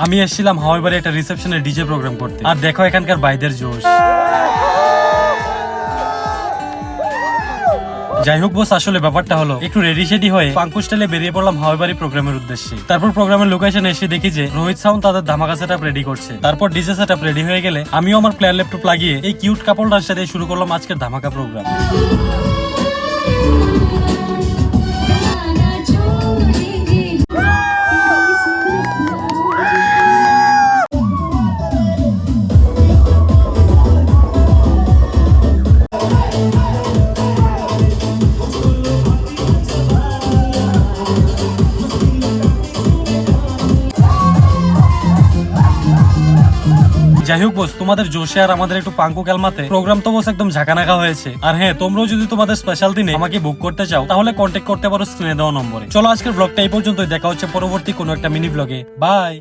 আমি এসেছিলাম হাওয়াই বাড়ি একটা রিসেপশনে ডিজে প্রোগ্রাম করতে, আর দেখো এখানকার ভাইদের জোশ। যাই হোক বস, আসলে ব্যাপারটা হলো একটু রেডি সেডি হয়ে পাঙ্কু স্টাইলে বেরিয়ে পড়লাম হাওয়াই বাড়ি প্রোগ্রামের উদ্দেশ্যে। তারপর প্রোগ্রামের লোকেশনে এসে দেখি যে রোহিত সাউন্ড তাদের ধামাকা সেটআপ রেডি করছে। তারপর ডিজে সেটআপ রেডি হয়ে গেলে আমিও আমার প্লেয়ার ল্যাপটপ লাগিয়ে এই কিউট কাপলটার সাথে শুরু করলাম আজকের ধামাকা প্রোগ্রাম। যাই হোক বস, তোমাদের জোশে আর আমাদের একটু পাঙ্কু ক্যালমাতে প্রোগ্রাম তো বস একদম ঝাঁকানাকা হয়েছে। আর হ্যাঁ, তোমরাও যদি তোমাদের স্পেশাল দিনে আমাকে বুক করতে চাও তাহলে কন্ট্যাক্ট করতে পারো স্ক্রিনে দেওয়া নম্বরে। চলো আজকের ব্লগটা এই পর্যন্তই, দেখা হচ্ছে পরবর্তী কোনো একটা মিনি ব্লগে। বাই।